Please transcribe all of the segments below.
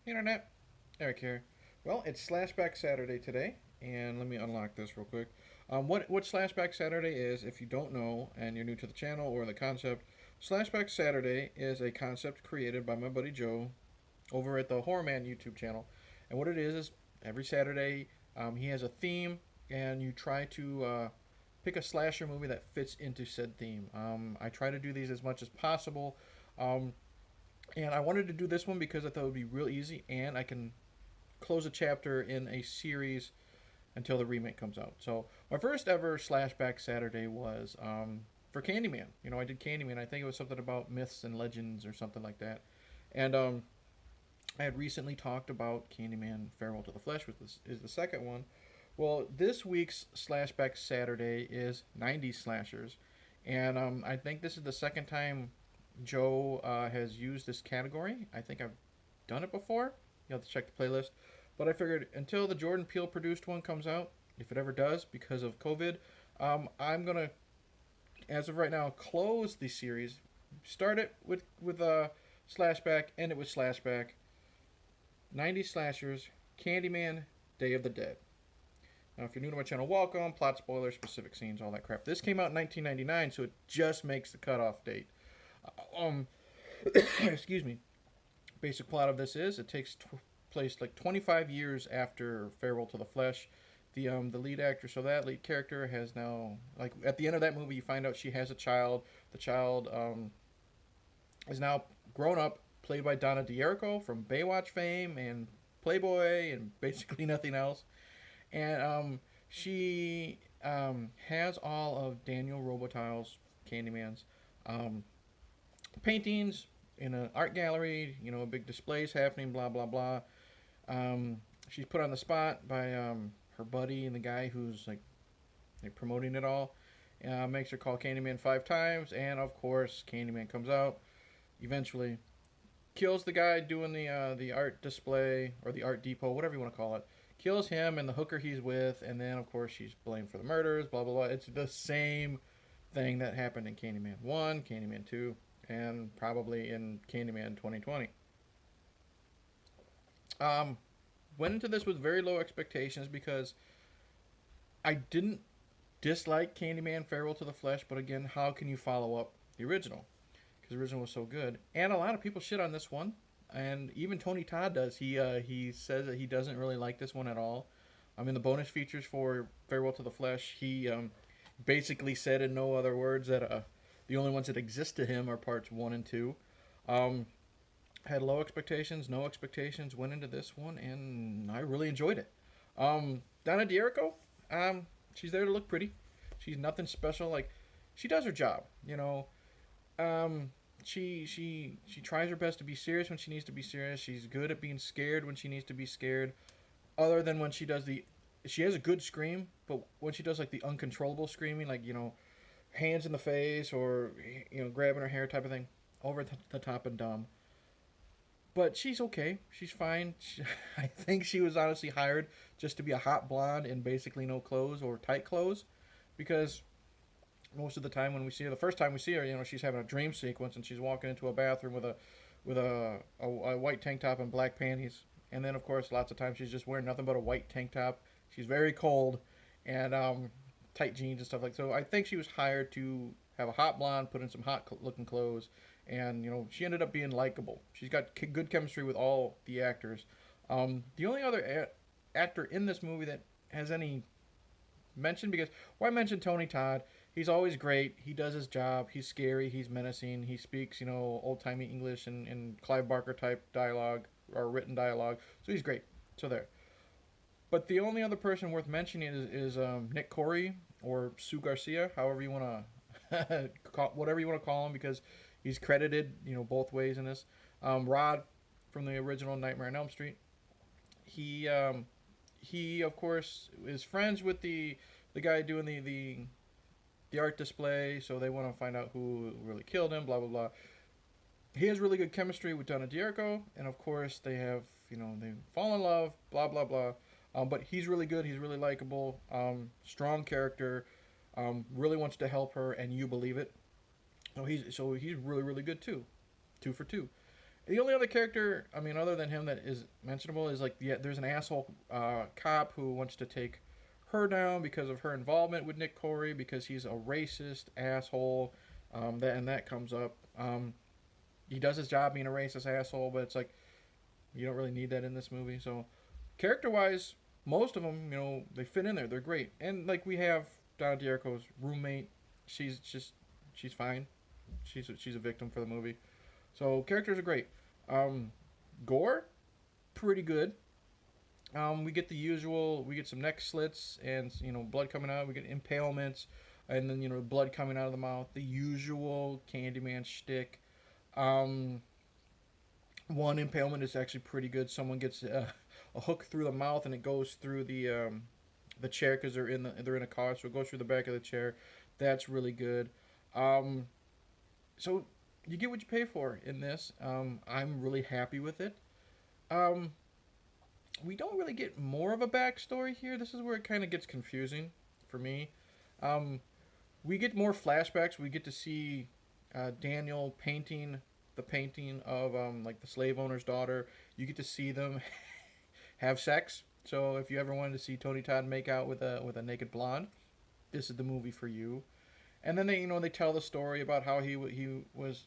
Internet, Eric here. Well, it's Slashback Saturday today, and let me unlock this real quick. What Slashback Saturday is, if you don't know and you're new to the channel or the concept, Slashback Saturday is a concept created by my buddy Joe over at the Horror Man YouTube channel. And what it is every Saturday he has a theme, and you try to pick a slasher movie that fits into said theme. I try to do these as much as possible. Um, and I wanted to do this one because I thought it would be real easy, and I can close a chapter in a series until the remake comes out. So my first ever Slashback Saturday was for Candyman. I did Candyman. I think it was something about myths and legends or something like that. And I had recently talked about Candyman Farewell to the Flesh, which is the second one. Well, this week's Slashback Saturday is 90s slashers. And I think this is the second time Joe has used this category. I think I've done it before. You have to check the playlist. But I figured until the Jordan Peele produced one comes out, if it ever does because of COVID, I'm going to, as of right now, close the series. Start it with Slashback, end it with Slashback. 90 slashers, Candyman, Day of the Dead. Now, if you're new to my channel, welcome. Plot spoilers, specific scenes, all that crap. This came out in 1999, so it just makes the cutoff date. Um, excuse me. Basic plot of this is it takes place like 25 years after Farewell to the Flesh. The lead actor, so that lead character has now, like, at the end of that movie, you find out she has a child. The child is now grown up, played by Donna D'Errico from Baywatch fame and Playboy and basically nothing else. And she has all of Daniel Robitaille's Candyman's paintings in an art gallery. Big displays happening, blah blah blah. She's put on the spot by her buddy and the guy who's like promoting it all. Makes her call Candyman 5 times, and of course Candyman comes out. Eventually, kills the guy doing the art display or the art depot, whatever you want to call it. Kills him and the hooker he's with, and then of course she's blamed for the murders. Blah blah blah. It's the same thing that happened in Candyman 1, Candyman 2, and probably in Candyman 2020. Went into this with very low expectations because I didn't dislike Candyman Farewell to the Flesh, but again, how can you follow up the original? Because the original was so good. And a lot of people shit on this one, and even Tony Todd does. He says that he doesn't really like this one at all. In the bonus features for Farewell to the Flesh, he basically said in no other words that the only ones that exist to him are parts 1 and 2. Had low expectations, no expectations, went into this one, and I really enjoyed it. Donna D'Errico, she's there to look pretty. She's nothing special. Like, she does her job, she tries her best to be serious when she needs to be serious. She's good at being scared when she needs to be scared. Other than when she does she has a good scream, but when she does like the uncontrollable screaming, like hands in the face or grabbing her hair type of thing, over the top and dumb. But she's okay. She's fine. I think she was honestly hired just to be a hot blonde in basically no clothes or tight clothes, because most of the time when we see her, the first time we see her, she's having a dream sequence and she's walking into a bathroom with a white tank top and black panties, and then of course lots of times she's just wearing nothing but a white tank top. She's very cold, and tight jeans and stuff like that. So I think she was hired to have a hot blonde, put in some hot looking clothes, and she ended up being likable. She's got good chemistry with all the actors. The only other actor in this movie that has any mention, because why mention Tony Todd? He's always great. He does his job. He's scary. He's menacing. He speaks old timey English and Clive Barker type dialogue or written dialogue. So he's great. So there. But the only other person worth mentioning is Nick Corey or Sue Garcia, however you want to whatever you want to call him, because he's credited both ways in this. Rod from the original Nightmare on Elm Street. He of course is friends with the guy doing the art display, so they want to find out who really killed him. Blah blah blah. He has really good chemistry with Donna D'Errico, and of course they have they fall in love. Blah blah blah. But he's really good. He's really likable. Strong character. Really wants to help her, and you believe it. So he's really really good too. 2 for 2. The only other character, I mean, other than him that is mentionable is like there's an asshole cop who wants to take her down because of her involvement with Nick Corey because he's a racist asshole. That comes up. He does his job being a racist asshole, but it's like you don't really need that in this movie. So character wise, most of them, they fit in there. They're great. And like we have Donna D'Errico's roommate. She's fine. She's a victim for the movie. So characters are great. Um, Gore, pretty good. We get the usual. We get some neck slits and blood coming out. We get impalements, and then blood coming out of the mouth. The usual Candyman shtick. Um, One impalement is actually pretty good. Someone gets a hook through the mouth and it goes through the chair because they're in a car, so it goes through the back of the chair. That's really good. Um, so you get what you pay for in this. I'm really happy with it. Um, we don't really get more of a backstory here. This is where it kind of gets confusing for me. Um, we get more flashbacks. We get to see Daniel painting the painting of like the slave owner's daughter. You get to see them have sex. So if you ever wanted to see Tony Todd make out with a naked blonde, this is the movie for you. And then they tell the story about how he was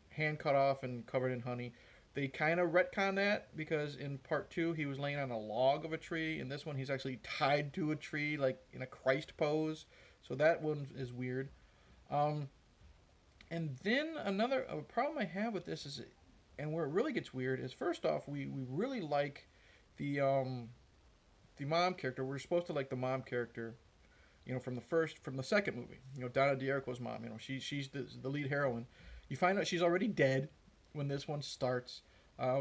hand cut off and covered in honey. They kind of retcon that because in part two he was laying on a log of a tree. In this one he's actually tied to a tree like in a Christ pose. So that one is weird. Um, and then another problem I have with this is, and where it really gets weird is first off we really like the the mom character. We're supposed to like the mom character from the second movie. Donna D'Errico's mom. She's the lead heroine. You find out she's already dead when this one starts.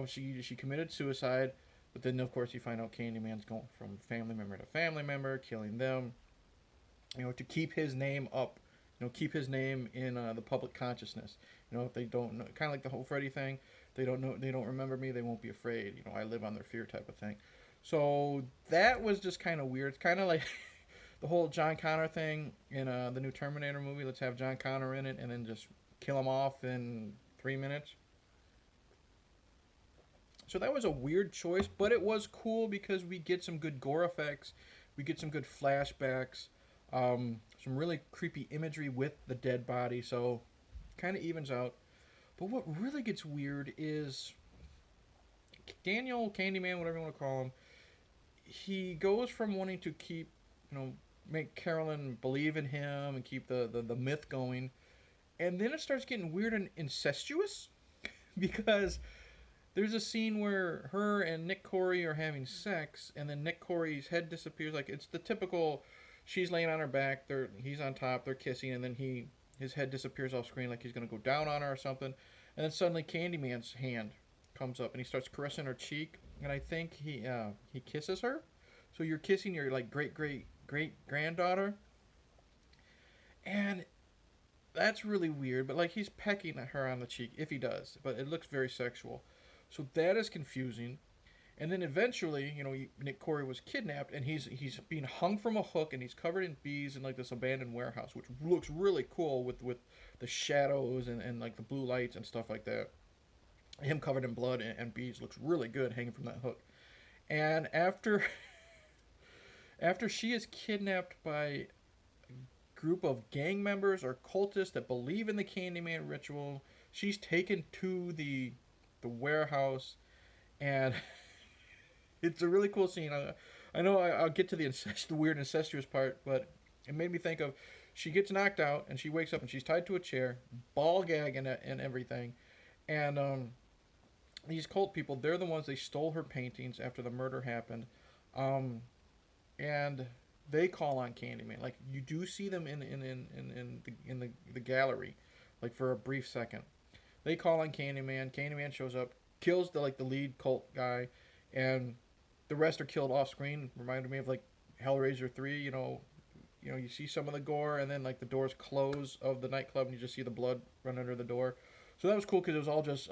She committed suicide, but then of course you find out Candyman's going from family member to family member, killing them. To keep his name up. Keep his name in the public consciousness. If they don't know, kind of like the whole Freddy thing, they don't remember me, they won't be afraid. I live on their fear type of thing. So that was just kind of weird. It's kind of like the whole John Connor thing in the new Terminator movie. Let's have John Connor in it and then just kill him off in 3 minutes. So that was a weird choice, but it was cool because we get some good gore effects, we get some good flashbacks, some really creepy imagery with the dead body. So kind of evens out. But what really gets weird is Daniel, Candyman, whatever you want to call him. He goes from wanting to keep, make Carolyn believe in him and keep the myth going. And then it starts getting weird and incestuous because there's a scene where her and Nick Corey are having sex, and then Nick Corey's head disappears. Like it's the typical, she's laying on her back, he's on top, they're kissing, and then his head disappears off screen like he's gonna go down on her or something. And then suddenly Candyman's hand comes up and he starts caressing her cheek, and I think he kisses her. So you're kissing your like great granddaughter, and that's really weird. But like he's pecking at her on the cheek if he does, but it looks very sexual. So that is confusing. And then eventually, Nick Corey was kidnapped, and he's being hung from a hook, and he's covered in bees in like this abandoned warehouse, which looks really cool with the shadows and like the blue lights and stuff like that. Him covered in blood and bees looks really good hanging from that hook. And after she is kidnapped by a group of gang members or cultists that believe in the Candyman ritual, she's taken to the warehouse, and it's a really cool scene. I know I'll get to the weird incestuous part, but it made me think of she gets knocked out and she wakes up and she's tied to a chair, ball gag and everything, and these cult people, they're the ones, they stole her paintings after the murder happened, and they call on Candyman. Like you do see them in the gallery, like for a brief second. They call on Candyman. Candyman shows up, kills the lead cult guy, and the rest are killed off screen. Reminded me of like Hellraiser 3. You see some of the gore, and then like the doors close of the nightclub, and you just see the blood run under the door. So that was cool because it was all just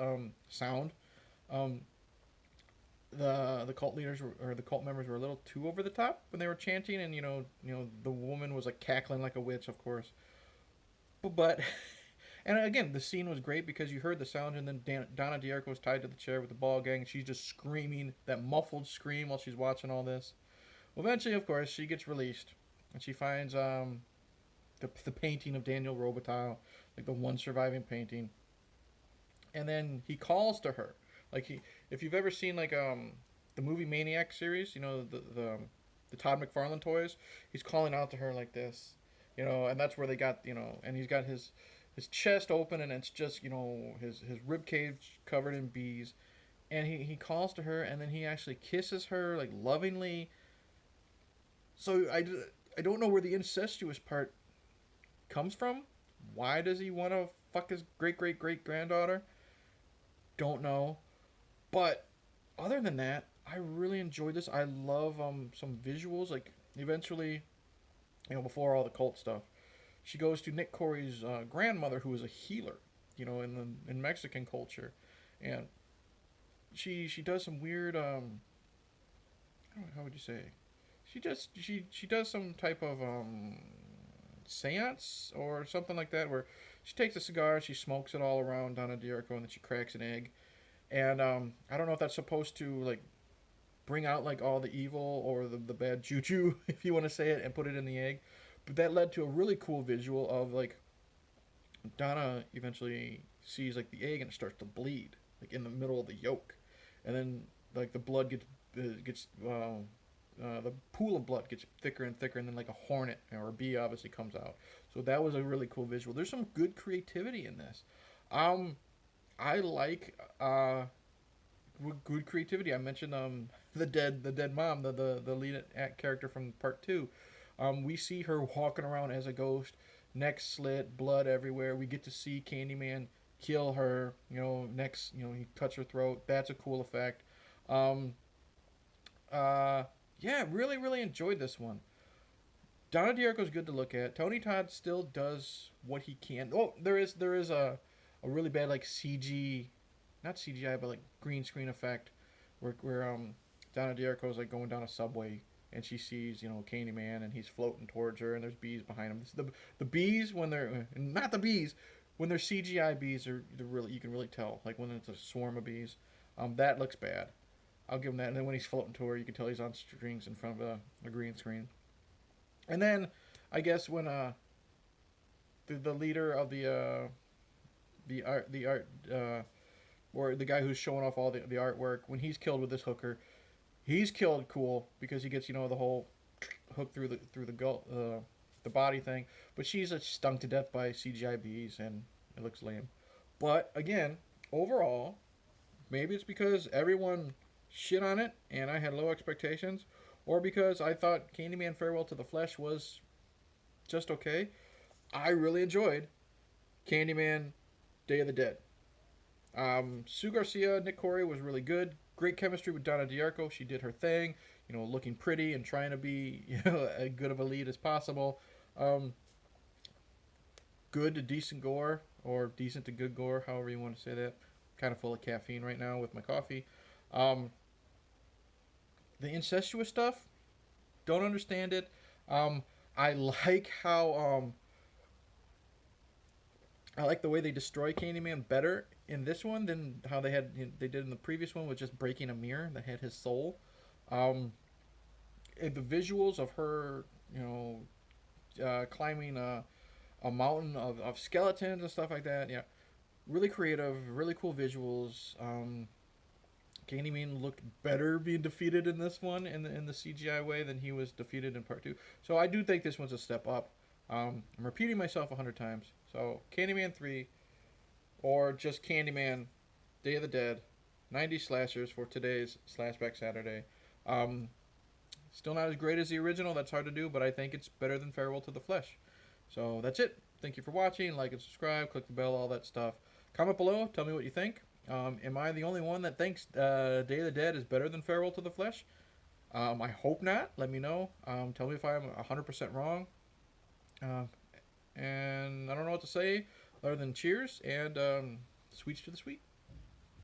sound. Um, the cult leaders or the cult members were a little too over the top when they were chanting, and the woman was like cackling like a witch, of course. But And again, the scene was great because you heard the sound, and then Donna D'Errico was tied to the chair with the ball gang, and she's just screaming that muffled scream while she's watching all this. Well, eventually, of course, she gets released, and she finds the painting of Daniel Robitaille, like the one surviving painting. And then he calls to her, like if you've ever seen like the movie Maniac series, you know the Todd McFarlane toys, he's calling out to her like this, and that's where they got, and he's got his chest open, and it's just his rib cage covered in bees, and he calls to her, and then he actually kisses her like lovingly. So I don't know where the incestuous part comes from. Why does he want to fuck his great great great granddaughter? Don't know. But other than that, I really enjoyed this. I love some visuals. Like eventually, before all the cult stuff, she goes to Nick Corey's grandmother, who is a healer, in Mexican culture, and she does some weird how would you say? She does some type of seance or something like that, where she takes a cigar, she smokes it all around Donna D'Errico, and then she cracks an egg. And I don't know if that's supposed to like bring out like all the evil or the bad juju, if you want to say it, and put it in the egg. But that led to a really cool visual of like Donna eventually sees like the egg, and it starts to bleed like in the middle of the yolk, and then like the blood gets the pool of blood gets thicker and thicker, and then like a hornet or a bee obviously comes out. So that was a really cool visual. There's some good creativity in this. I like good creativity. I mentioned the dead mom, the lead character from part two. We see her walking around as a ghost, neck slit, blood everywhere. We get to see Candyman kill her. He cuts her throat. That's a cool effect. Um, yeah, really, really enjoyed this one. Donna D'Errico's good to look at. Tony Todd still does what he can. Oh, there is a really bad like CG, not CGI, but like green screen effect, where Donna D'Errico's like going down a subway, and she sees Candyman, and he's floating towards her, and there's bees behind him. The bees, when they're not the bees, when they're CGI bees, they're really, you can really tell, like when it's a swarm of bees. That looks bad. I'll give him that. And then when he's floating to her, you can tell he's on strings in front of a green screen. And then I guess when the leader of the art or the guy who's showing off all the artwork, when he's killed with this hooker, he's killed cool because he gets the whole hook through the body thing, but she's stung to death by CGI bees, and it looks lame. But again, overall, maybe it's because everyone shit on it and I had low expectations, or because I thought Candyman Farewell to the Flesh was just okay. I really enjoyed Candyman Day of the Dead. Sue Garcia, Nick Corey was really good. Great chemistry with Donna D'Errico. She did her thing, looking pretty and trying to be, as good of a lead as possible. Good to decent gore, or decent to good gore, however you want to say that. Kind of full of caffeine right now with my coffee. The incestuous stuff, don't understand it. I like how I like the way they destroy Candyman better in this one than how they did in the previous one with just breaking a mirror that had his soul. The visuals of her, climbing a mountain of skeletons and stuff like that. Yeah, really creative, really cool visuals. Candyman looked better being defeated in this one in the CGI way than he was defeated in part two. So I do think this one's a step up. I'm repeating myself 100 times. So Candyman 3 or just Candyman Day of the Dead, 90 slashers for today's Slashback Saturday. Still not as great as the original. That's hard to do, but I think it's better than Farewell to the Flesh. So that's it. Thank you for watching. Like and subscribe. Click the bell. All that stuff. Comment below. Tell me what you think. Am I the only one that thinks Day of the Dead is better than Farewell to the Flesh? I hope not. Let me know. Tell me if I'm 100% wrong. And I don't know what to say other than cheers and sweets to the sweet.